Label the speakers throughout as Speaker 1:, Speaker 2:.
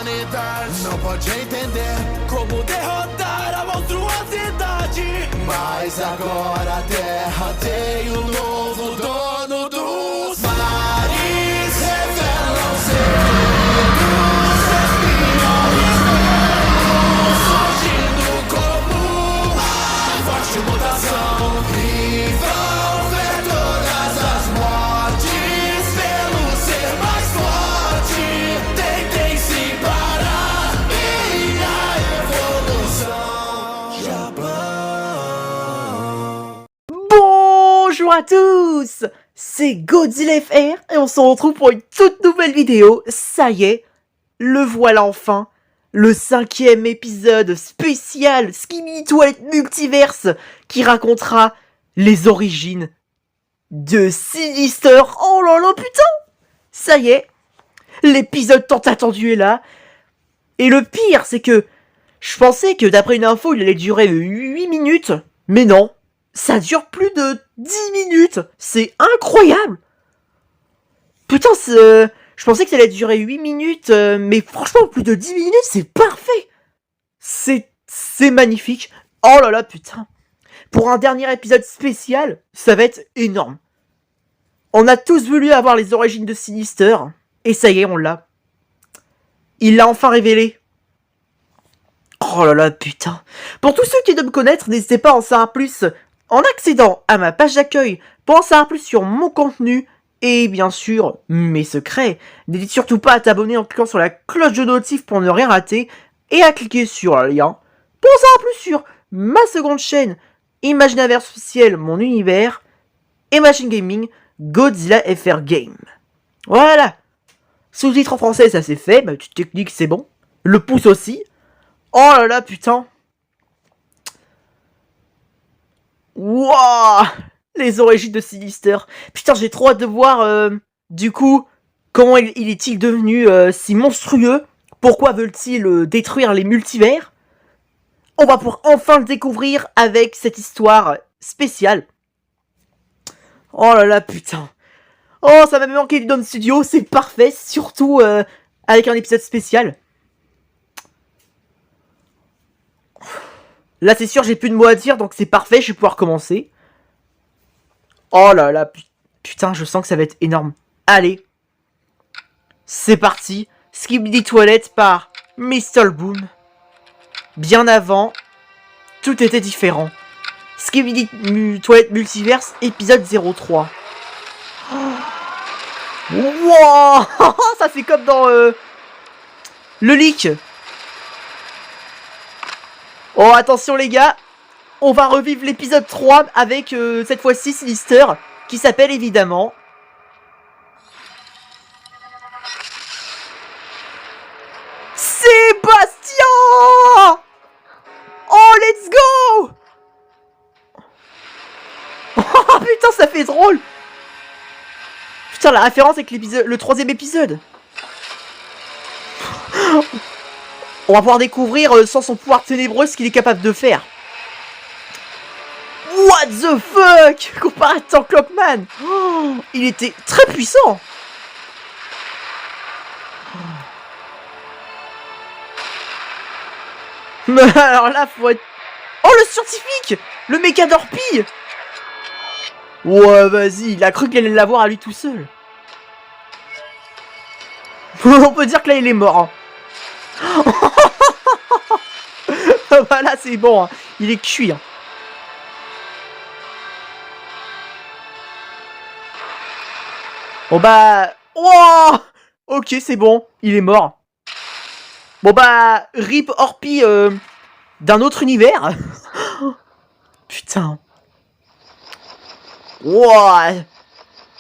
Speaker 1: planetas. Não pode entender como derrotar a monstruosidade. Mas agora a Terra tem um novo dono dos mares. Revelam segredos, espiões belos, surgindo como uma forte mutação. E vão ver todas as mortes pelo ser mais forte. Tentem se parar e a evolução já
Speaker 2: Bonjour à tous, c'est Godzilla FR et on se retrouve pour une toute nouvelle vidéo. Ça y est, le voilà enfin, le 5e épisode spécial Skibidi Toilet Multiverse qui racontera les origines de Sinister. Oh là là, putain, ça y est, l'épisode tant attendu est là. Et le pire, c'est que je pensais que d'après une info, il allait durer 8 minutes, mais non. Ça dure plus de 10 minutes. C'est incroyable. Putain, je pensais que ça allait durer 8 minutes, mais franchement, plus de 10 minutes, c'est parfait. C'est magnifique. Oh là là, putain. Pour un dernier épisode spécial, ça va être énorme. On a tous voulu avoir les origines de Sinister, et ça y est, on l'a. Il l'a enfin révélé. Oh là là, putain. Pour tous ceux qui doivent me connaître, n'hésitez pas à en savoir plus en accédant à ma page d'accueil pour en savoir plus sur mon contenu et bien sûr mes secrets. N'hésite surtout pas à t'abonner en cliquant sur la cloche de notif pour ne rien rater et à cliquer sur le lien pour en savoir plus sur ma seconde chaîne Imaginaverse officiel, mon univers et ma chaîne gaming Godzilla FR Game. Voilà. Sous-titres en français, ça c'est fait, ma petite technique c'est bon. Le pouce aussi. Oh là là, putain. Wouah, les origines de Sinister. Putain, j'ai trop hâte de voir, du coup, comment il est-il devenu si monstrueux. Pourquoi veulent-ils détruire les multivers? On va pouvoir enfin le découvrir avec cette histoire spéciale. Oh là là, putain. Oh, ça m'a manqué du Dome Studio, c'est parfait, surtout avec un épisode spécial. Là, c'est sûr, j'ai plus de mots à dire, donc c'est parfait, je vais pouvoir commencer. Oh là là, putain, je sens que ça va être énorme. Allez, c'est parti. Skibidi Toilet par Mr. Boom. Bien avant, tout était différent. Skibidi Toilet Multiverse, épisode 03. Wow. Ça fait comme dans le leak. Oh, attention les gars, on va revivre l'épisode 3 avec cette fois-ci Sinister, qui s'appelle évidemment... Sébastien! Oh, let's go! Oh putain, ça fait drôle! Putain, la référence avec l'épisode, le 3e épisode. On va pouvoir découvrir sans son pouvoir ténébreux ce qu'il est capable de faire. What the fuck? Comparé à Tank Clockman, oh, il était très puissant. Mais alors là, faut être... Oh, le scientifique! Le méca d'Orpi! Ouais, vas-y, il a cru qu'il allait l'avoir à lui tout seul. On peut dire que là, il est mort. Hein. Voilà, c'est bon, hein. Il est cuit. Hein. Bon bah... Oh, ok, c'est bon, il est mort. Bon bah... RIP Orpi d'un autre univers. Putain. Wow.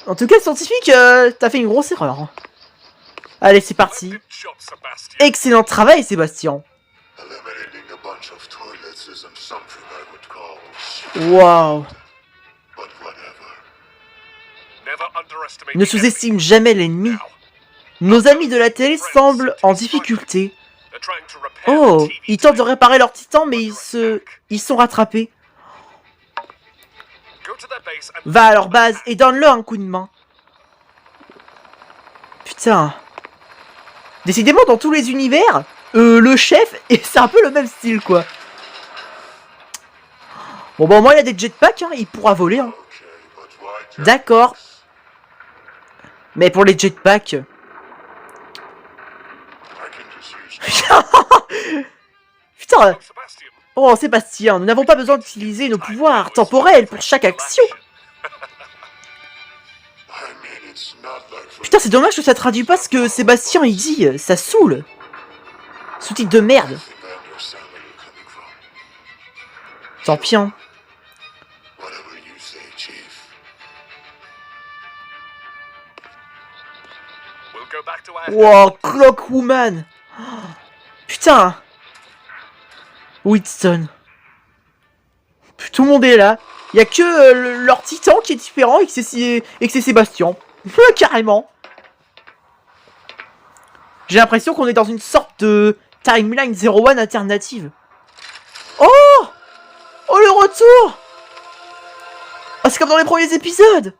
Speaker 2: En tout cas, scientifique, t'as fait une grosse erreur. Allez, c'est parti. Excellent travail, Sébastien. Wow. Ne sous-estime jamais l'ennemi. Nos amis de la télé semblent en difficulté. Oh, ils tentent de réparer leur titan, mais ils sont rattrapés. Va à leur base et donne-leur un coup de main. Putain. Décidément, dans tous les univers, le chef, c'est un peu le même style, quoi. Bon, bah, au moins, il a des jetpacks, hein, il pourra voler, hein. D'accord. Mais pour les jetpacks... Putain. Oh, Sébastien, nous n'avons pas besoin d'utiliser nos pouvoirs temporels pour chaque action. Putain, c'est dommage que ça traduit pas ce que Sébastien il dit, ça saoule. Sous-titre de merde. Tant pis, hein. Wow, Clockwoman. Putain. Wheatstone. Tout le monde est là. Il y a que leur titan qui est différent et que c'est Sébastien. Carrément. J'ai l'impression qu'on est dans une sorte de timeline 01 alternative. Oh! Oh, le retour! Oh, c'est comme dans les premiers épisodes!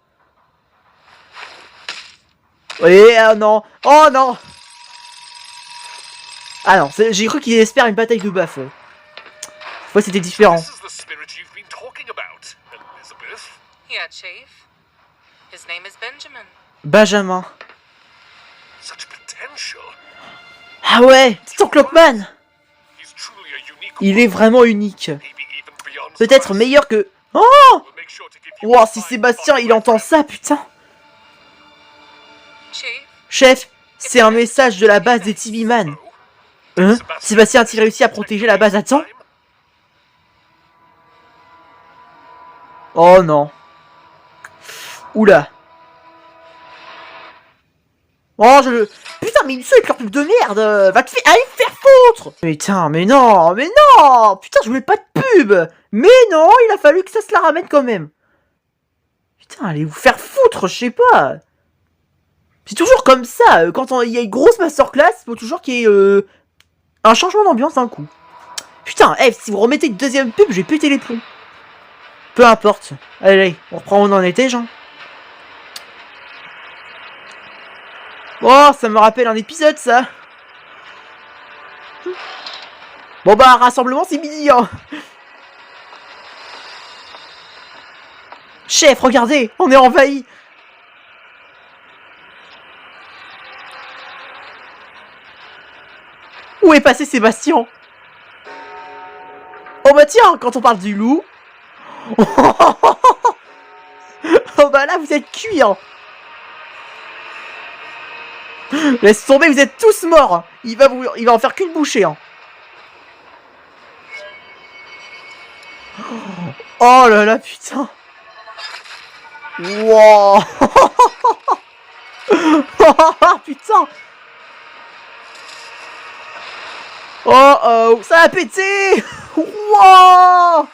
Speaker 2: Oui, oh non! Oh non! Ah non, j'ai cru qu'il espère une bataille de baf. Ouais, c'était différent.
Speaker 3: Yeah, Chief. His name is Benjamin.
Speaker 2: Benjamin. Ah ouais, Titan Clockman. Il est vraiment unique. Peut-être meilleur que... Oh! Wow, si Sébastien il entend ça, putain. Chef, c'est un message de la base des TV-Man. Hein? Sébastien a-t-il réussi à protéger la base à temps? Oh non. Oula. Oh, Putain, mais une seule avec leur pub de merde. Va te faire... Allez me faire foutre. Putain, mais non, mais non. Putain, je voulais pas de pub. Mais non, il a fallu que ça se la ramène quand même. Putain, allez vous faire foutre, je sais pas. C'est toujours comme ça. Quand il y a une grosse masterclass, il faut toujours qu'il y ait un changement d'ambiance d'un coup. Putain, si vous remettez une deuxième pub, je vais péter les plombs. Peu importe. Allez, on reprend où on en était, Jean. Oh, ça me rappelle un épisode, ça. Bon bah, rassemblement, c'est midi, hein. Chef, regardez, on est envahi. Où est passé Sébastien? Oh bah tiens, quand on parle du loup... Oh bah là, vous êtes cuits, hein. Laisse tomber, vous êtes tous morts. Il va en faire qu'une bouchée, hein. Oh là là, putain. Wow. Putain. Oh oh, ça a pété. Wow.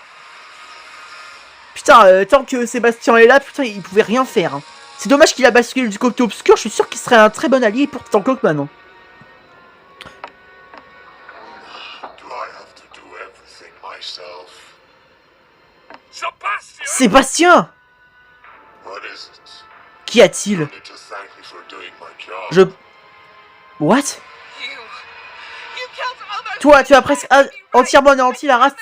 Speaker 2: Putain, tant que Sébastien est là, putain, il pouvait rien faire, hein. C'est dommage qu'il a basculé du côté obscur, je suis sûr qu'il serait un très bon allié pour Titan Clockman, hein. Sébastien! Qu'y a-t-il? What? Toi, tu as presque entièrement anéanti la race...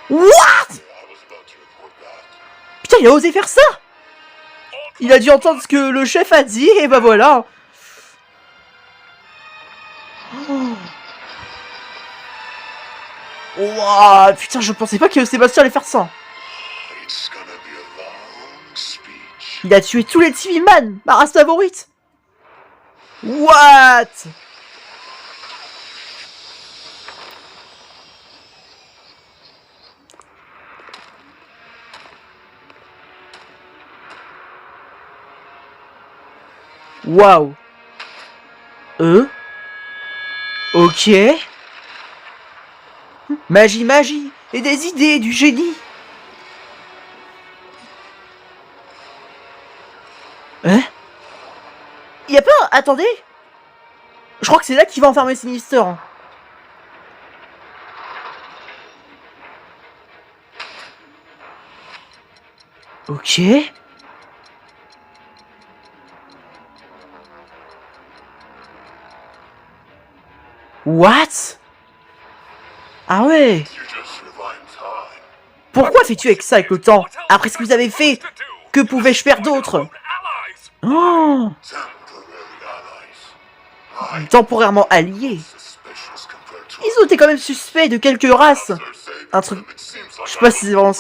Speaker 2: What? Putain, il a osé faire ça? Il a dû entendre ce que le chef a dit, et bah voilà. Wow, putain, je pensais pas que Sébastien allait faire ça. Il a tué tous les TV-Man, ma race favorite. What? Waouh. Ok. Magie, magie. Et des idées, du génie. Hein? Y a pas... Attendez. Je crois que c'est là qu'il va enfermer Sinister, hein. Ok. What? Ah ouais. Pourquoi fais-tu avec ça avec le temps? Après ce que vous avez fait, que pouvais-je faire d'autre? Oh, temporairement alliés. Ils ont été quand même suspects de quelques races. Un truc... Je sais pas si c'est vraiment...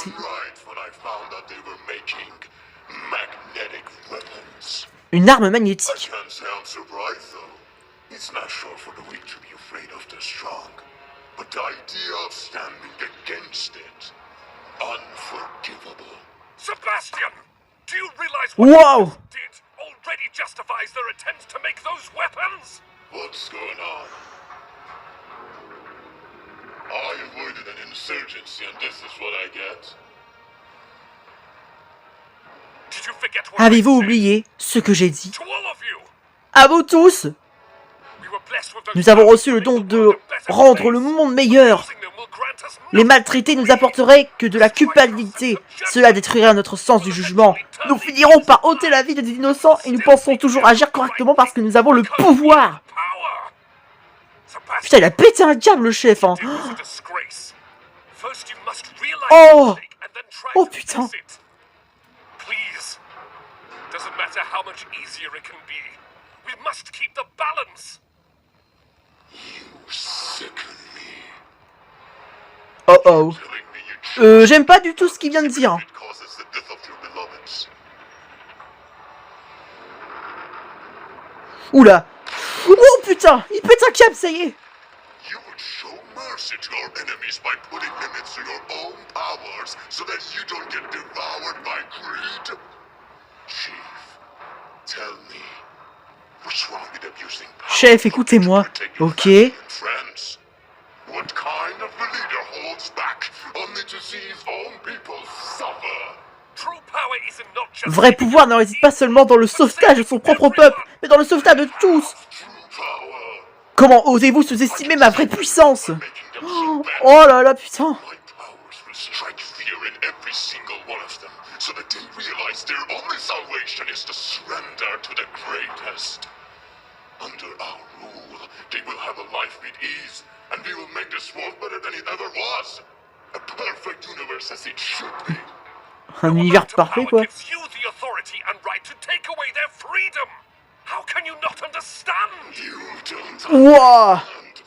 Speaker 2: Une arme magnétique.
Speaker 1: Sebastian, do you realize
Speaker 2: what Wow.
Speaker 1: Did already justifies their attempts to make those weapons? What's going on? I avoided an insurgency and this is what I get. Did you forget what
Speaker 2: Avez-vous
Speaker 1: I said?
Speaker 2: oublié ce que j'ai dit?
Speaker 1: To all of you,
Speaker 2: À vous tous!
Speaker 1: we were blessed with those
Speaker 2: Nous avons reçu le
Speaker 1: powers
Speaker 2: don
Speaker 1: to make the
Speaker 2: de
Speaker 1: world a better
Speaker 2: rendre
Speaker 1: place.
Speaker 2: le monde meilleur.
Speaker 1: Using them will grant us
Speaker 2: Les
Speaker 1: nothing.
Speaker 2: maltraités nous apporteraient que de la culpabilité. Cela détruirait notre sens du jugement. Nous finirons par ôter la vie des innocents et nous pensons toujours agir correctement parce que nous avons le pouvoir.
Speaker 1: Power. Sebastian,
Speaker 2: Putain, il a pété un câble, le chef, hein.
Speaker 1: it was a disgrace. First you must realize
Speaker 2: Oh.
Speaker 1: your mistake and then try
Speaker 2: Oh,
Speaker 1: to
Speaker 2: putain.
Speaker 1: fix it. Please. Doesn't matter how much easier it can be. We must keep the balance. You sicken me.
Speaker 2: Oh oh.
Speaker 1: Telling me you
Speaker 2: J'aime pas du tout ce qu'il vient de dire.
Speaker 1: it causes the death of your beloveds.
Speaker 2: Oula. Oh putain, il pète un câble, ça y est.
Speaker 1: You would show mercy to your enemies by putting limits to your own powers so that you don't get devoured by greed. Chief, tell me, what's wrong with abusing power
Speaker 2: Chef, écoutez-moi,
Speaker 1: to protect your
Speaker 2: ok?
Speaker 1: family and friends? What kind of a leader holds back only to see his own people suffer? True power is not just
Speaker 2: Vrai pouvoir ne réside pas seulement dans le sauvetage de son propre peuple, mais dans le sauvetage de tous.
Speaker 1: true power.
Speaker 2: Comment osez-vous sous-estimer ma vraie puissance?
Speaker 1: Making them so bad.
Speaker 2: Oh là là, putain.
Speaker 1: My powers will strike fear in every single one of them, so that they realize their only salvation is to surrender to the greatest. Under our rule, they will have a life with ease, and we will make this world better than it ever was. A perfect universe as it should be.
Speaker 2: Un univers parfait, quoi.
Speaker 1: Gives you the authority and right to take away their freedom. How can you not understand? You don't
Speaker 2: Wouah.
Speaker 1: understand.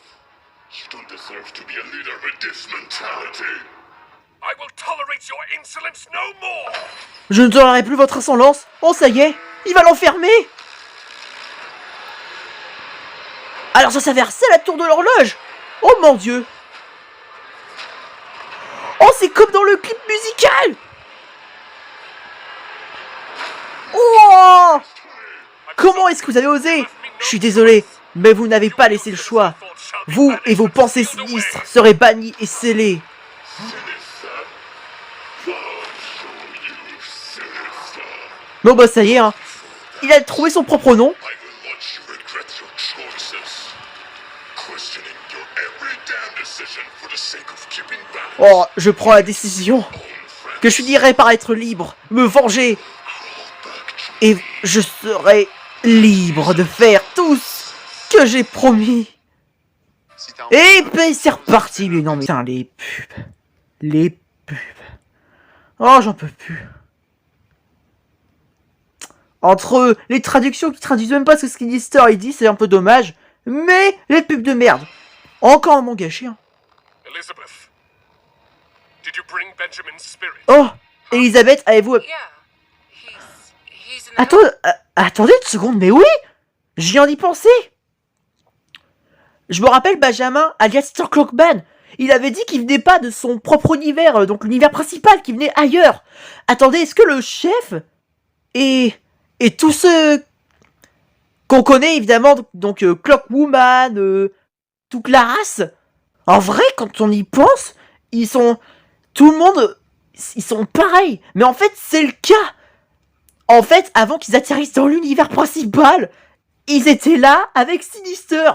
Speaker 1: You don't deserve to be a leader with this mentality. I will tolerate your insolence no more.
Speaker 2: Je ne tolérerai plus votre insolence. Oh, ça y est, il va l'enfermer. Alors ça s'avère, c'est la tour de l'horloge. Oh mon dieu. Oh, c'est comme dans le clip musical. Oh. Comment est-ce que vous avez osé? Je suis désolé, mais vous n'avez pas laissé le choix. Vous et vos pensées sinistres seraient bannis et scellés. Bon bah ça y est, hein. Il a trouvé son propre nom.
Speaker 1: I will watch you regret your choices. Questioning your every damn decision for the sake of keeping back
Speaker 2: Oh, je prends la décision que je finirai par être libre, me venger, et je serai libre de faire tout ce que j'ai promis. Et ben c'est reparti, mais non mais putain, les pubs. Les pubs. Oh, j'en peux plus. Entre les traductions qui traduisent même pas ce que Sinister il dit, c'est un peu dommage. Mais les pubs de merde. Encore un manga chien.
Speaker 1: Elizabeth, did you bring Benjamin's spirit?
Speaker 2: Oh, Elisabeth, avez-vous...
Speaker 3: Yeah. He's in the
Speaker 2: Attends, attendez une seconde, mais oui, j'y viens d'y penser. Je me rappelle Benjamin, alias Sir Clockman. Il avait dit qu'il venait pas de son propre univers, donc l'univers principal, qu'il venait ailleurs. Attendez, est-ce que le chef et tous ceux qu'on connaît évidemment, donc Clockwoman, toute la race, en vrai, quand on y pense, ils sont... Tout le monde, ils sont pareils. Mais en fait, c'est le cas. En fait, avant qu'ils atterrissent dans l'univers principal, ils étaient là avec Sinister.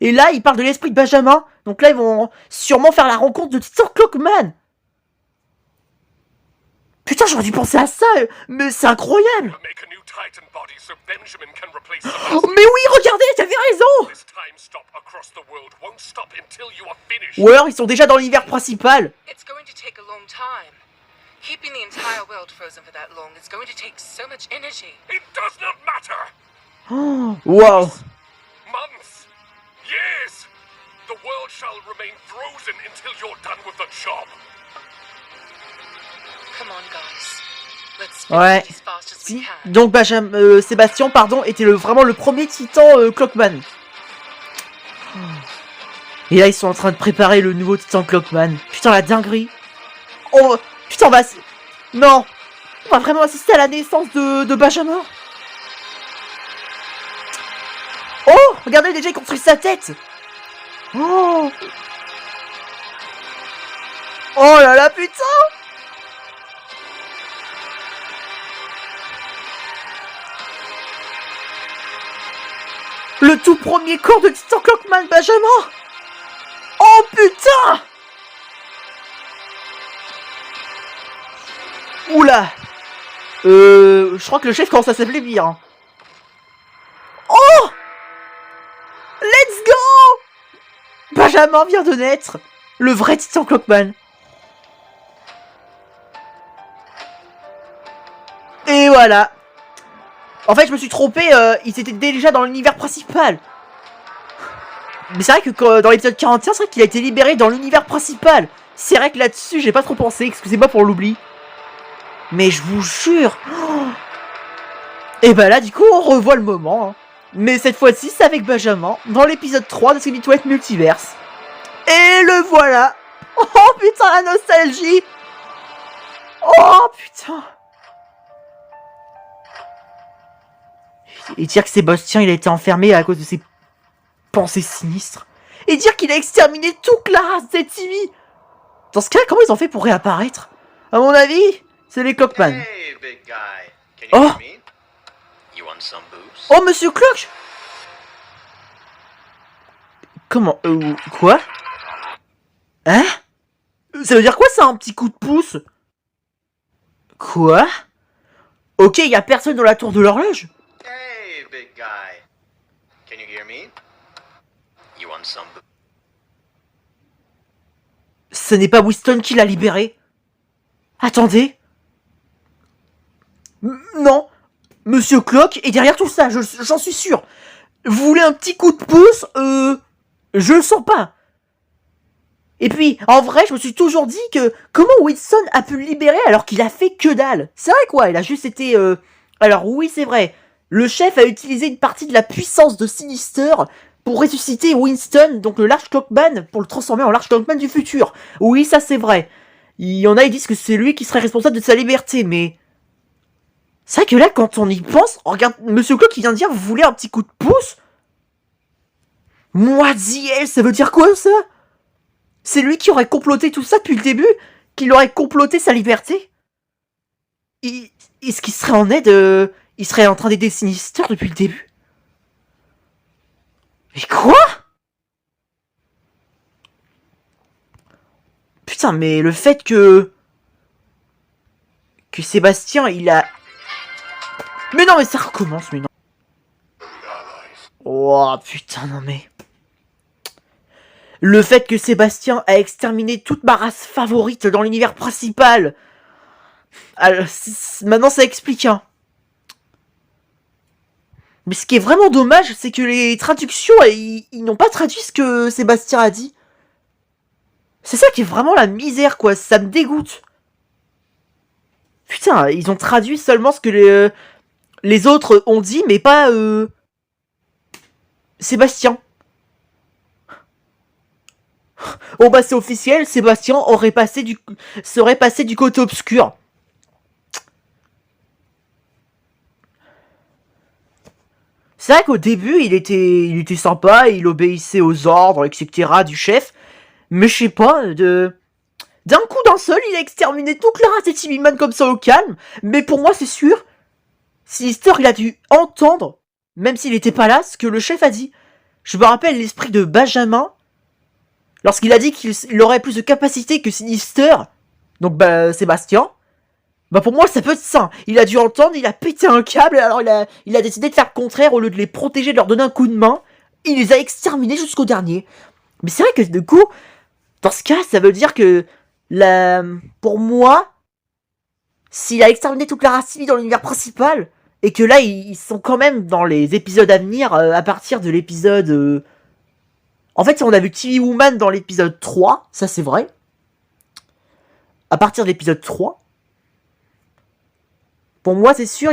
Speaker 2: Et là, ils parlent de l'esprit de Benjamin. Donc là, ils vont sûrement faire la rencontre de Sir Clockman. Putain, j'aurais dû penser à ça, mais c'est incroyable.
Speaker 1: Make a new Titan body so Benjamin can replace
Speaker 2: Oh, mais oui, regardez, t'avais raison.
Speaker 1: This time stop across the world won't stop until you are finished.
Speaker 2: Ou alors ils sont déjà dans l'univers principal.
Speaker 3: It's going to take a long time. Keeping the entire world frozen for that long is going to take so much energy.
Speaker 1: It does not matter.
Speaker 2: Oh, wow.
Speaker 1: Months, years. The world shall remain frozen until you're done with the job.
Speaker 3: Come on, guys. Let's
Speaker 2: Ouais.
Speaker 3: finish as fast as we
Speaker 2: Si.
Speaker 3: can.
Speaker 2: Donc Sébastien, pardon, était vraiment le premier titan Clockman. Et là ils sont en train de préparer le nouveau titan Clockman. Putain la dinguerie. Oh putain non. On va vraiment assister à la naissance de Benjamin. Oh regardez déjà il construit sa tête. Oh là là putain. Le tout premier corps de Titan Clockman, Benjamin. Oh putain. Oula. Je crois que le chef commence à s'affaiblir. Hein. Oh. Let's go. Benjamin vient de naître. Le vrai Titan Clockman. Et voilà. En fait, je me suis trompé, ils étaient déjà dans l'univers principal. Mais c'est vrai que dans l'épisode 41, c'est vrai qu'il a été libéré dans l'univers principal. C'est vrai que là-dessus, j'ai pas trop pensé, excusez-moi pour l'oubli. Mais je vous jure. Oh. Et bah là, du coup, on revoit le moment. Hein. Mais cette fois-ci, c'est avec Benjamin, dans l'épisode 3 de Scooby Toilet Multiverse. Et le voilà. Oh putain, la nostalgie. Oh putain. Et dire que Sébastien, il a été enfermé à cause de ses pensées sinistres. Et dire qu'il a exterminé toute la race d'Etimi. Dans ce cas, comment ils ont fait pour réapparaître? À mon avis, c'est les Clockman.
Speaker 4: Hey, big guy. Can you
Speaker 2: Oh.
Speaker 4: hear me? You want some boost?
Speaker 2: Oh, Monsieur Clock. Comment quoi? Hein? Ça veut dire quoi, ça, un petit coup de pouce? Quoi? Ok, y a personne dans la tour de l'horloge.
Speaker 4: Hey, big guy. Can you hear me? You want some boost?
Speaker 2: Ce n'est pas Winston qui l'a libéré. Attendez. Non. Monsieur Clock est derrière tout ça, j'en suis sûr. Vous voulez un petit coup de pouce? Je le sens pas. Et puis, en vrai, je me suis toujours dit que comment Winston a pu le libérer alors qu'il a fait que dalle? C'est vrai quoi, il a juste été... Alors oui, c'est vrai. Le chef a utilisé une partie de la puissance de Sinister pour ressusciter Winston, donc le Large Clockman, pour le transformer en Large Clockman du futur. Oui, ça c'est vrai. Il y en a, ils disent que c'est lui qui serait responsable de sa liberté, mais... C'est vrai que là, quand on y pense, regarde, Monsieur Clock, il vient de dire, vous voulez un petit coup de pouce? Moisiel, ça veut dire quoi, ça? C'est lui qui aurait comploté tout ça depuis le début? Qu'il aurait comploté sa liberté? Est-ce qu'il serait en aide, il serait en train d'aider Sinister depuis le début? Mais quoi? Putain, mais le fait que Sébastien, il a... Mais non, mais ça recommence, mais non. Oh, putain, non mais... Le fait que Sébastien a exterminé toute ma race favorite dans l'univers principal. Alors, maintenant, ça explique, hein. Mais ce qui est vraiment dommage, c'est que les traductions, ils n'ont pas traduit ce que Sébastien a dit. C'est ça qui est vraiment la misère, quoi. Ça me dégoûte. Putain, ils ont traduit seulement ce que les autres ont dit, mais pas Sébastien. Oh bah c'est officiel, Sébastien serait passé du côté obscur. C'est vrai qu'au début, il était sympa, il obéissait aux ordres, etc. du chef. Mais je sais pas, d'un coup d'un seul, il a exterminé toute la race des Tibiman comme ça au calme. Mais pour moi, c'est sûr, Sinister, il a dû entendre, même s'il n'était pas là, ce que le chef a dit. Je me rappelle l'esprit de Benjamin, lorsqu'il a dit qu'il aurait plus de capacité que Sinister, donc bah, Sébastien. Bah pour moi ça peut être ça. Il a dû entendre, il a pété un câble, alors il a décidé de faire le contraire au lieu de les protéger, de leur donner un coup de main. Il les a exterminés jusqu'au dernier. Mais c'est vrai que du coup, dans ce cas, ça veut dire que pour moi, s'il a exterminé toute la race civile dans l'univers principal, et que là ils sont quand même dans les épisodes à venir, à partir de l'épisode... En fait, on a vu TV Woman dans l'épisode 3, ça c'est vrai. À partir de l'épisode 3. Pour moi, c'est sûr,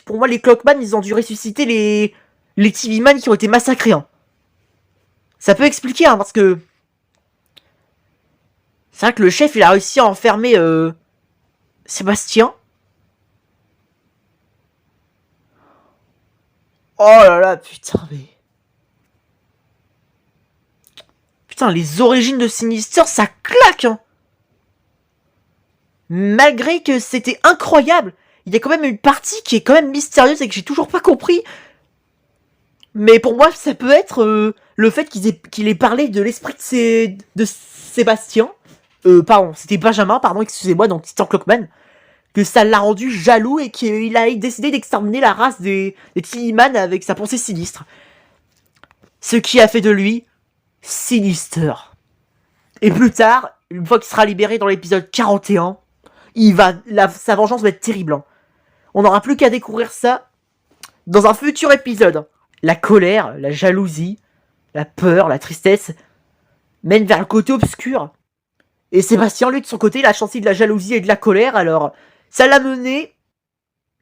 Speaker 2: pour moi, les Clockman, ils ont dû ressusciter les TV Man qui ont été massacrés. Hein. Ça peut expliquer, hein, parce que... C'est vrai que le chef, il a réussi à enfermer Sébastien. Oh là là, putain, mais... Putain, les origines de Sinister, ça claque, hein. Malgré que c'était incroyable, il y a quand même une partie qui est quand même mystérieuse et que j'ai toujours pas compris. Mais pour moi, ça peut être le fait qu'il ait parlé de l'esprit de Sébastien. Pardon, c'était Benjamin, pardon, excusez-moi, donc Titan Clockman. Que ça l'a rendu jaloux et qu'il a décidé d'exterminer la race des Tillyman avec sa pensée sinistre. Ce qui a fait de lui Sinister. Et plus tard, une fois qu'il sera libéré dans l'épisode 41, sa vengeance va être terrible. Hein. On n'aura plus qu'à découvrir ça dans un futur épisode. La colère, la jalousie, la peur, la tristesse mènent vers le côté obscur. Et Sébastien, lui, de son côté, il a chanté de la jalousie et de la colère, alors ça l'a mené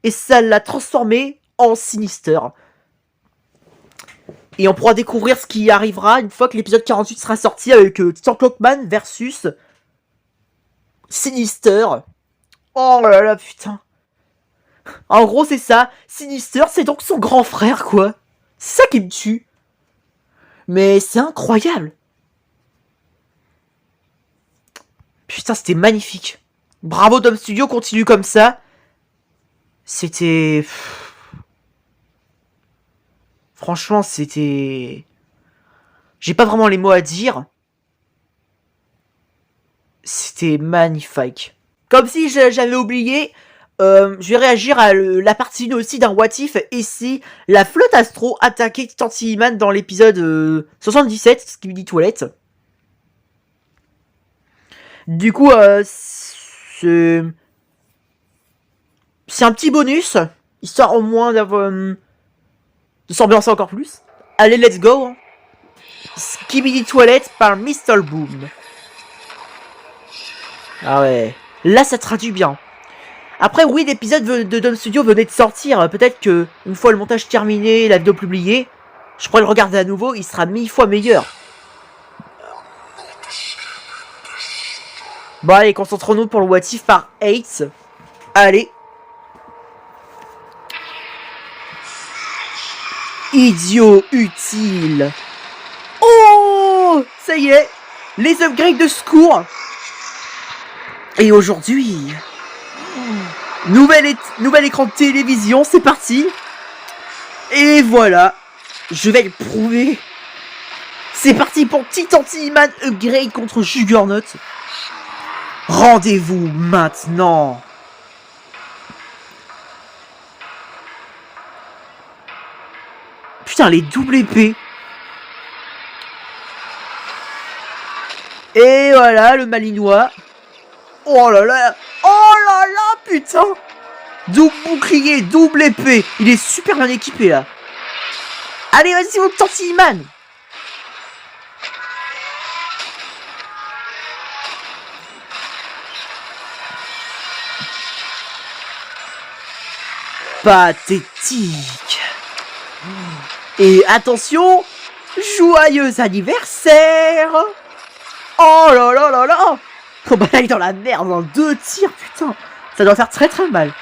Speaker 2: et ça l'a transformé en Sinister. Et on pourra découvrir ce qui arrivera une fois que l'épisode 48 sera sorti avec Titan Clockman versus Sinister. Oh là là, putain. En gros, c'est ça. Sinister, c'est donc son grand frère, quoi. C'est ça qui me tue. Mais c'est incroyable. Putain, c'était magnifique. Bravo Dom Studio, continue comme ça. C'était... Franchement, c'était... J'ai pas vraiment les mots à dire. C'était magnifique. Comme si j'avais oublié, je vais réagir à la partie 1 aussi d'un What If. Et si la flotte Astro attaquait Titan Tillyman dans l'épisode 77, Skibidi Toilette. Du coup, c'est un petit bonus, histoire au moins d'avoir... de s'ambiancer encore plus. Allez, let's go. Skibidi Toilette par Mr. Boom. Ah ouais. Là, ça traduit bien. Après, oui, l'épisode de Dom Studio venait de sortir. Peut-être que une fois le montage terminé, la vidéo publiée, je pourrais le regarder à nouveau, il sera 1000 fois meilleur. Bon, allez, concentrons-nous pour le What If par 8. Allez. Idiot utile. Oh, ça y est, les upgrades de secours. Et aujourd'hui, nouvel écran de télévision, c'est parti. Et voilà, je vais le prouver. C'est parti pour Titan Tillyman upgrade contre Juggernaut. Rendez-vous maintenant. Putain, les doubles épées. Et voilà, le malinois. Oh là là. Oh là là, putain. Double bouclier, double épée. Il est super bien équipé, là. Allez, vas-y, mon Titan Tillyman. Pathétique. Et attention, joyeux anniversaire. Oh là là là là. Oh bah là il est dans la merde en 2 tirs, putain. Ça doit faire très très mal.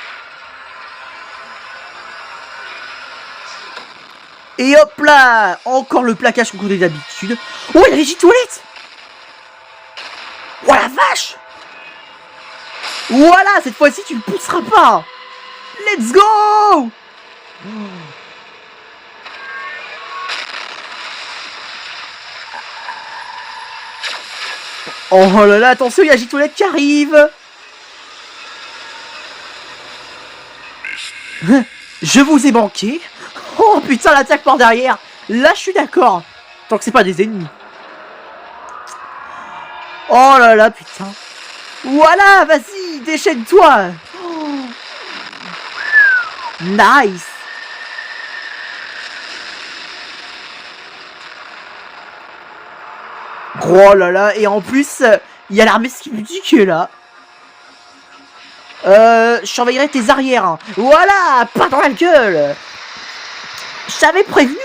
Speaker 2: Et hop là. Encore le plaquage qu'on connaît d'habitude. Oh, il y a les G-toilettes. Oh la vache. Voilà, cette fois-ci tu ne pousseras pas. Let's go. Oh là là, attention, il y a G-toilette qui arrive. Je vous ai manqué. Oh putain, l'attaque par derrière. Là, je suis d'accord. Tant que c'est pas des ennemis. Oh là là, putain. Voilà, vas-y, déchaîne-toi. Oh. Nice. Oh là là, et en plus, il y a l'armée Skibidi qui est là. Je surveillerai tes arrières. Hein. Voilà, pas dans la gueule. Je t'avais prévenu.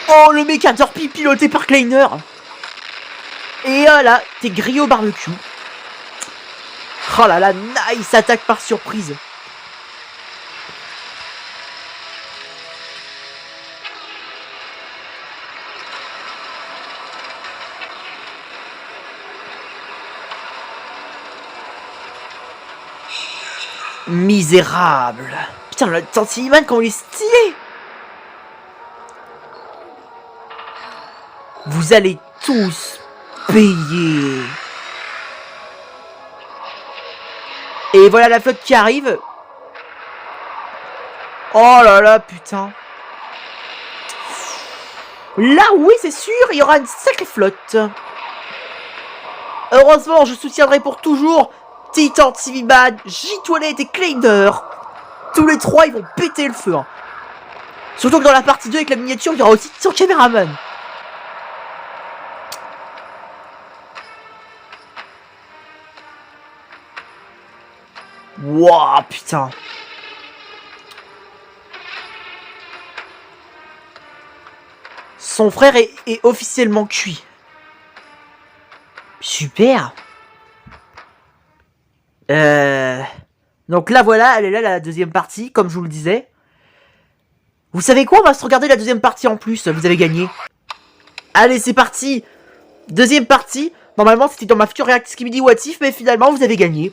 Speaker 2: Oh, le méca torpille piloté par Kleiner. Et là, t'es grillé au barbecue. Oh là là, nice attaque par surprise. Misérable. Putain, le Tantiman, comment il est stylé. Vous allez tous payer. Et voilà la flotte qui arrive. Oh là là, putain. Là, oui, c'est sûr, il y aura une sacrée flotte. Heureusement, je soutiendrai pour toujours Titan, TV-Man, J-Toilette et Kleiner. Tous les trois, ils vont péter le feu. Hein. Surtout que dans la partie 2, avec la miniature, il y aura aussi son caméraman. Wouah, putain. Son frère est officiellement cuit. Super. Donc là, voilà, elle est là, la deuxième partie, comme je vous le disais. Vous savez quoi? On va se regarder la deuxième partie en plus. Vous avez gagné. Allez, c'est parti. Deuxième partie. Normalement, c'était dans ma future React Skibidi What If, mais finalement, vous avez gagné.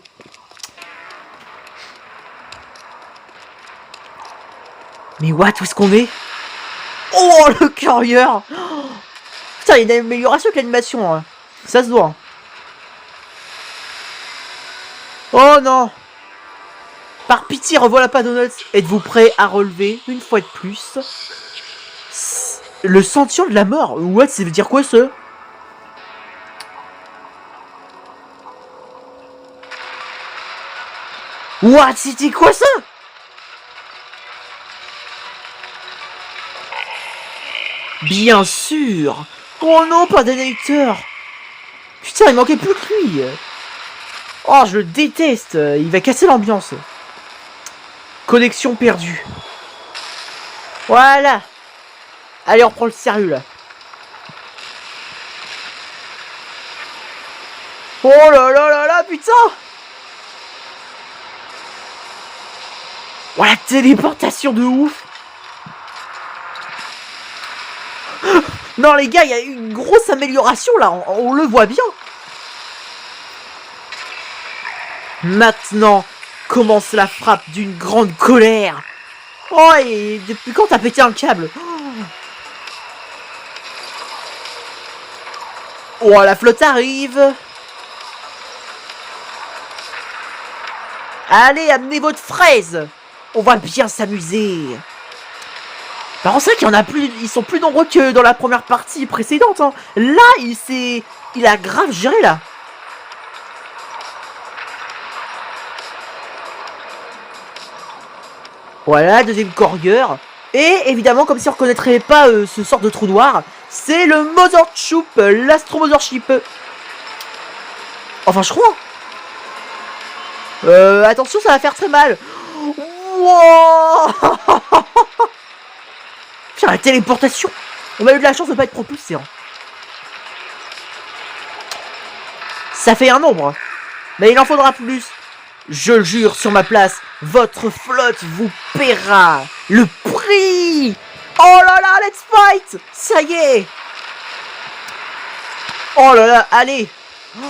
Speaker 2: Mais what? Où est-ce qu'on est? Oh, le courrier. Oh, putain, il y a une amélioration avec l'animation. Hein. Ça se voit. Oh non. Par pitié, revoilà pas Donuts. Êtes-vous prêt à relever, une fois de plus, le sentiment de la mort? What? Ça veut dire quoi, ça? What? C'était quoi, ça? Bien sûr. Oh non, pas d'électeur. Putain, il manquait plus que lui. Oh, je le déteste. Il va casser l'ambiance. Connexion perdue. Voilà. Allez, on reprend le sérieux, là. Oh là là là là, putain. Oh, la téléportation de ouf. Non les gars, il y a une grosse amélioration là, on le voit bien. Maintenant commence la frappe d'une grande colère. Oh, et depuis quand t'as pété un câble? Oh, la flotte arrive. Allez, amenez votre fraise. On va bien s'amuser. Par contre, c'est vrai qu'il y en a plus, ils sont plus nombreux que dans la première partie précédente. Hein. Là, il a grave géré là. Voilà, deuxième courrier. Et évidemment, comme si on reconnaîtrait pas ce sort de trou noir, c'est le Mothership, l'Astro-Mothership. Enfin, je crois. Attention, ça va faire très mal. Wow. Putain, la téléportation. On a eu de la chance de pas être propulsé. Hein. Ça fait un nombre. Mais il en faudra plus. Je le jure sur ma place, votre flotte vous paiera le prix. Oh là là, let's fight. Ça y est. Oh là là, allez. Oh.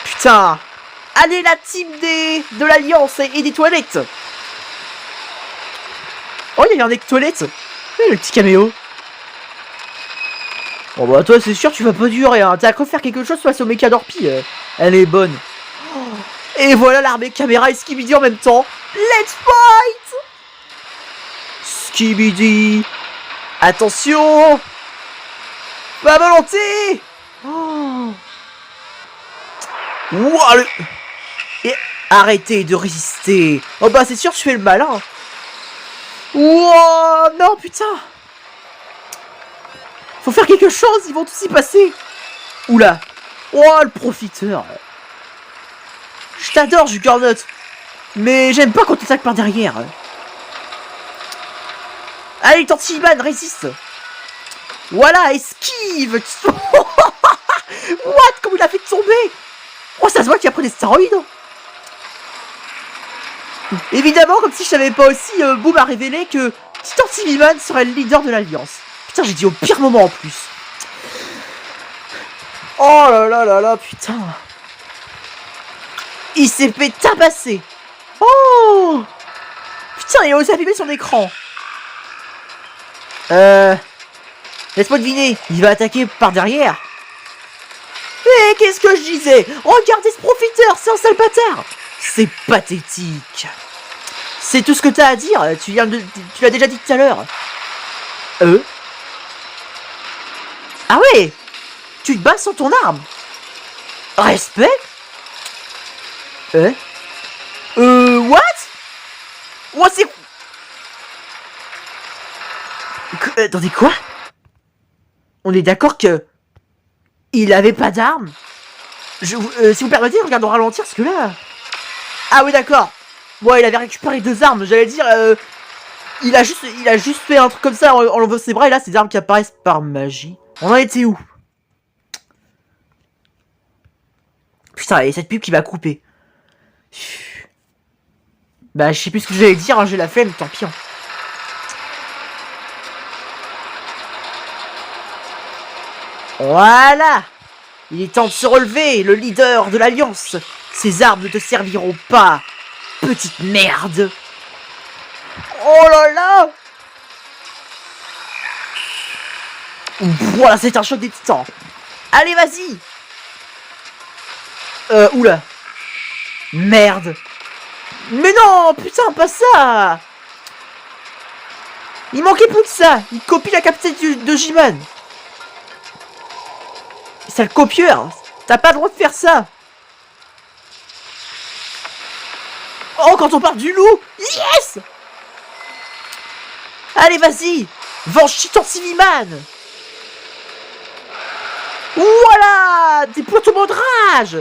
Speaker 2: Putain. Allez, la team de l'Alliance et des toilettes. Oh, il y a un mec toilette. Le petit caméo. Bon bah toi c'est sûr tu vas pas durer hein. T'as qu'à faire quelque chose face au méca d'Orpi. Elle est bonne. Oh. Et voilà l'armée caméra et Skibidi en même temps. Let's fight! Skibidi. Attention! Ma volonté! Oh. Wow, et arrêtez de résister. Oh bah c'est sûr je fais le malin. Wow, non putain. Faut faire quelque chose, ils vont tous y passer. Oula. Oh le profiteur. Je t'adore Juggernaut. Mais j'aime pas quand tu attaques par derrière. Allez Tortiman, résiste. Voilà, esquive. What? Comment il a fait tomber? Oh, ça se voit qu'il a pris des stéroïdes. Évidemment, comme si je savais pas aussi, Boom a révélé que Tortiman serait le leader de l'Alliance. Putain, j'ai dit au pire moment en plus. Oh là là là là, putain. Il s'est fait tabasser. Oh. Putain, il a osé abîmer son écran. Laisse-moi deviner, il va attaquer par derrière. Et qu'est-ce que je disais? Regardez ce profiteur, c'est un sale bâtard. C'est pathétique. C'est tout ce que t'as à dire, tu l'as déjà dit tout à l'heure. Ah ouais. Tu te bats sans ton arme. Respect. What? What c'est... Attendez, quoi? On est d'accord que... Il avait pas d'arme? Si vous permettez, regarde au ralentir, parce que là... Ah oui, d'accord. Ouais, il avait récupéré 2 armes, j'allais dire... Il a juste fait un truc comme ça en levant ses bras, et là, c'est des armes qui apparaissent par magie. On en était où? Putain, et cette pub qui va couper. Bah, je sais plus ce que j'allais dire, hein, j'ai la flemme, tant pis. Hein. Voilà. Il est temps de se relever, le leader de l'Alliance. Ces armes ne te serviront pas, petite merde. Oh là là. Voilà, c'est un choc des titans. Allez, vas-y. Oula. Merde. Mais non, putain, pas ça. Il manquait plus que ça. Il copie la capacité de J-Man. Sale copieur. T'as pas le droit de faire ça. Oh, quand on parle du loup. Yes. Allez, vas-y. Venge Tortiman. Voilà. Déploie-toi de rage.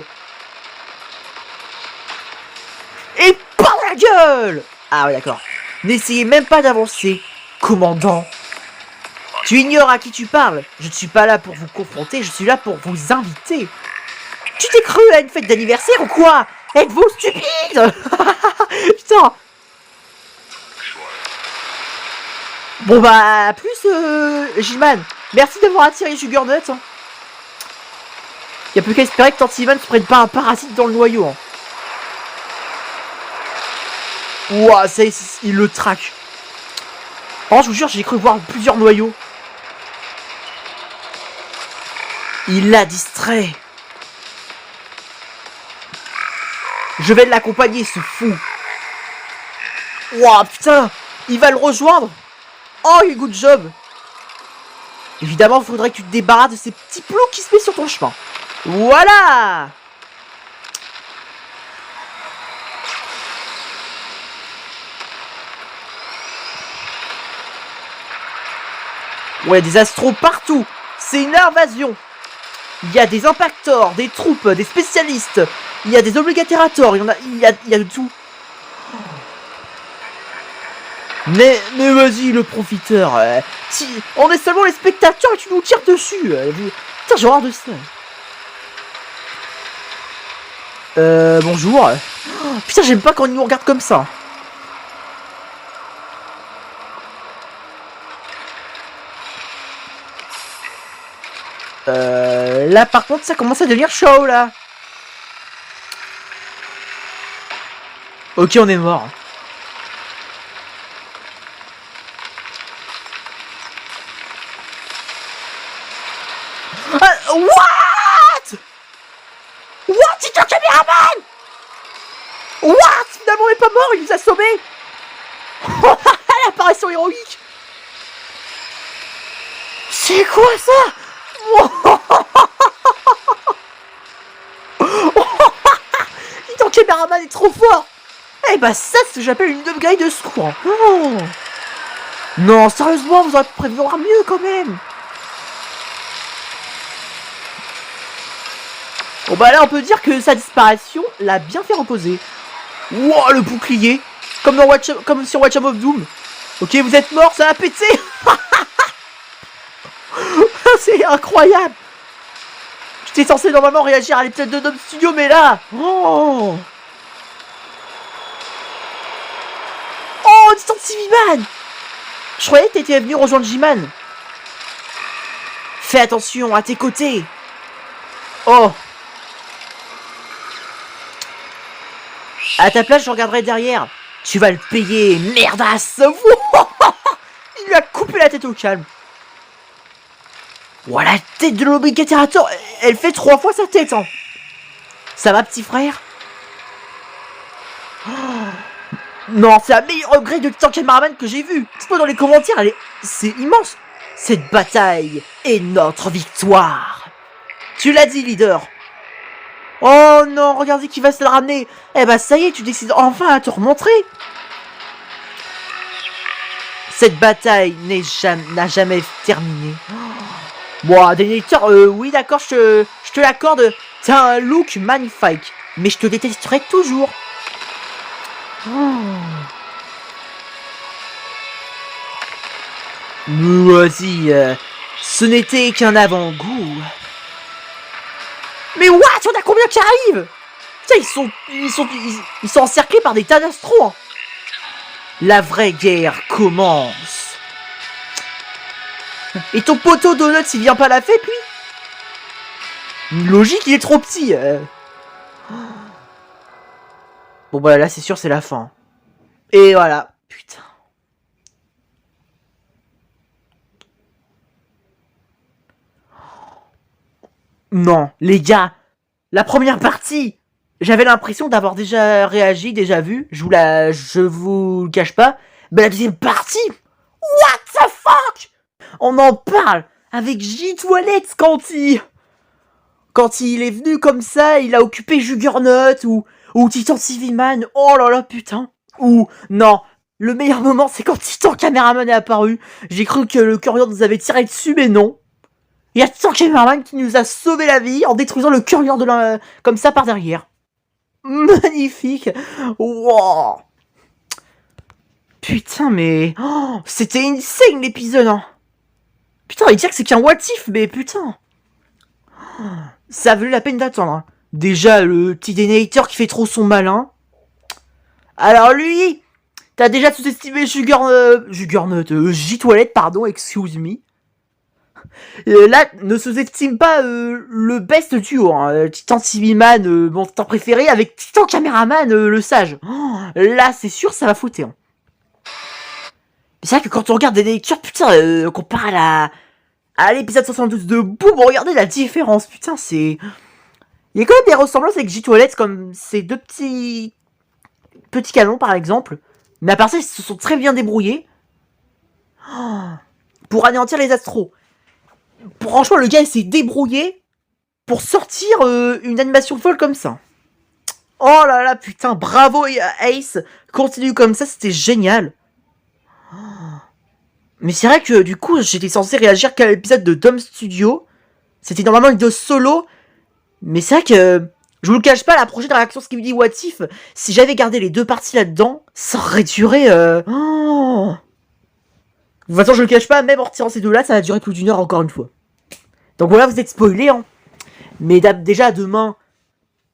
Speaker 2: Et par la gueule. Ah ouais, d'accord. N'essayez même pas d'avancer, commandant. Tu ignores à qui tu parles. Je ne suis pas là pour vous confronter, je suis là pour vous inviter. Tu t'es cru à une fête d'anniversaire ou quoi? Êtes-vous stupide? Putain. Bon bah, à plus, J-Man. Merci d'avoir attiré Juggernaut. Hein. Y a plus qu'à espérer que Tortiman se prenne pas un parasite dans le noyau. Hein. Ouah, ça il le traque. Oh, je vous jure, j'ai cru voir plusieurs noyaux. Il l'a distrait. Je vais l'accompagner, ce fou. Ouah, putain, il va le rejoindre. Oh, good job. Évidemment, il faudrait que tu te débarrasses de ces petits plots qui se mettent sur ton chemin. Voilà. Ouais, des astros partout. C'est une invasion. Il y a des impactors, des troupes, des spécialistes. Il y a des obligatérators. Il y a de tout. Mais vas-y, le profiteur. Si on est seulement les spectateurs et tu nous tires dessus. Putain, j'ai horreur de ça. Bonjour. Oh, putain, j'aime pas quand ils nous regardent comme ça. Là par contre ça commence à devenir chaud là. Ok, on est mort. What? What? C'est un caméraman? What? Finalement, il est pas mort, il nous a sauvés. L'apparition héroïque. C'est quoi ça? Ton caméraman est trop fort. Eh bah ça, c'est ce que j'appelle une upgrade de secours. Oh. Non, sérieusement, vous auriez pu prévoir mieux quand même. Bon bah là, on peut dire que sa disparition l'a bien fait reposer. Wow, le bouclier. Comme sur Watch of Doom. Ok, vous êtes mort, ça a pété. C'est incroyable. J'étais censé normalement réagir à l'épisode de Dom Studio, mais là... Oh, Distant Civiman. Je croyais que t'étais venu rejoindre J-Man. Fais attention, à tes côtés. Oh. À ta place, je regarderai derrière. Tu vas le payer, merdasse. Il lui a coupé la tête au calme. Ouah, la tête de l'Obligatator, elle fait 3 fois sa tête, hein. Ça va, petit frère? Oh. Non, c'est la meilleure upgrade de Titan Cameraman que j'ai vu. Dites-moi dans les commentaires, c'est immense. Cette bataille est notre victoire. Tu l'as dit, leader. Oh non, regardez qui va se le ramener. Eh bah ça y est, tu décides enfin à te remontrer. Cette bataille n'a jamais terminé. Bon, Dénéliteur, oui d'accord, je te l'accorde. T'as un look magnifique, mais je te détesterai toujours. Oh. Vas-y, ce n'était qu'un avant-goût. Mais what? On a combien qui arrivent? Putain, ils sont encerclés par des tas d'astros. Hein. La vraie guerre commence. Et ton poteau Donuts, il vient pas à la fête, lui? Logique, il est trop petit. Bon bah là, c'est sûr, c'est la fin. Et voilà. Putain. Non, les gars, la première partie, j'avais l'impression d'avoir déjà réagi, déjà vu. Je vous le cache pas. Mais la deuxième partie, what the fuck? On en parle avec J-Toilette quand il est venu comme ça, il a occupé Juggernaut ou Titan Civiman. Oh là là, putain. Ou non, le meilleur moment, c'est quand Titan Cameraman est apparu. J'ai cru que le Courrier nous avait tiré dessus, mais non. Il y a Titan Cameraman qui nous a sauvé la vie en détruisant le Courrier de comme ça par derrière. Magnifique. Wow. Putain, mais... Oh, c'était insane l'épisode, hein. Putain, il dit que c'est qu'un what if, mais putain. Ça a valu la peine d'attendre. Hein. Déjà, le petit Dénéliteur qui fait trop son malin. Alors lui, t'as déjà sous-estimé Juggernaut, J-Toilette, pardon, excuse me. Là, ne sous-estime pas le best duo, hein. Titan Civiman, mon Titan préféré, avec Titan Cameraman, le sage. Oh, là, c'est sûr, ça va foutre. Hein. C'est vrai que quand on regarde des lectures, putain, comparé à l'épisode 72 de Boom, regardez la différence, putain, c'est... Il y a quand même des ressemblances avec J-Toilette, comme ces deux petits canons, par exemple. Mais à part ça, ils se sont très bien débrouillés. Oh, pour anéantir les astros. Franchement, le gars, il s'est débrouillé pour sortir une animation folle comme ça. Oh là là, putain, bravo Ace. Continue comme ça, c'était génial. Oh. Mais c'est vrai que du coup, j'étais censé réagir qu'à l'épisode de Dom Studio. C'était normalement une vidéo solo. Mais c'est vrai que, je vous le cache pas, la prochaine réaction Skibidi What If, si j'avais gardé les deux parties là-dedans, ça aurait duré... Oh. De toute façon, je le cache pas, même en retirant ces deux-là, ça va durer plus d'1 heure encore une fois. Donc voilà, vous êtes spoilés, hein. Mais déjà, demain,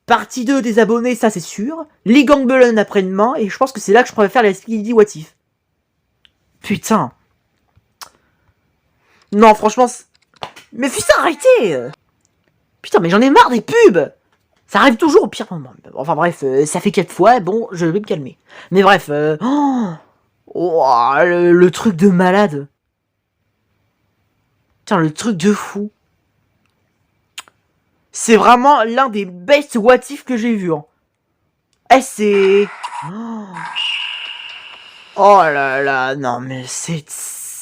Speaker 2: partie 2 des abonnés, ça c'est sûr. Les Gangbullen après-demain, et je pense que c'est là que je pourrais faire les Skibidi What If. Putain. Non, franchement... Mais putain, arrêtez. Putain, mais j'en ai marre des pubs. Ça arrive toujours au pire moment. Enfin bref, ça fait 4 fois, bon, je vais me calmer. Mais bref, le truc de malade. Putain, le truc de fou. C'est vraiment l'un des best what if que j'ai vu. Hein. Eh, c'est... Oh là là, non mais c'est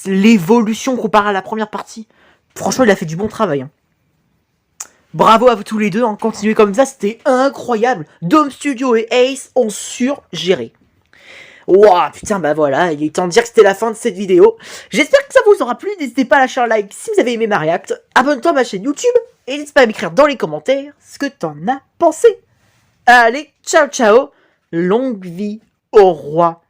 Speaker 2: l'évolution comparée à la première partie. Franchement, il a fait du bon travail. Hein. Bravo à vous tous les deux, hein. Continuez comme ça, c'était incroyable. Dome Studio et Ace ont surgéré. Ouah, putain, bah voilà, il est temps de dire que c'était la fin de cette vidéo. J'espère que ça vous aura plu, n'hésitez pas à lâcher un like si vous avez aimé ma react. Abonne-toi à ma chaîne YouTube, et n'hésite pas à m'écrire dans les commentaires ce que t'en as pensé. Allez, ciao ciao, longue vie au roi.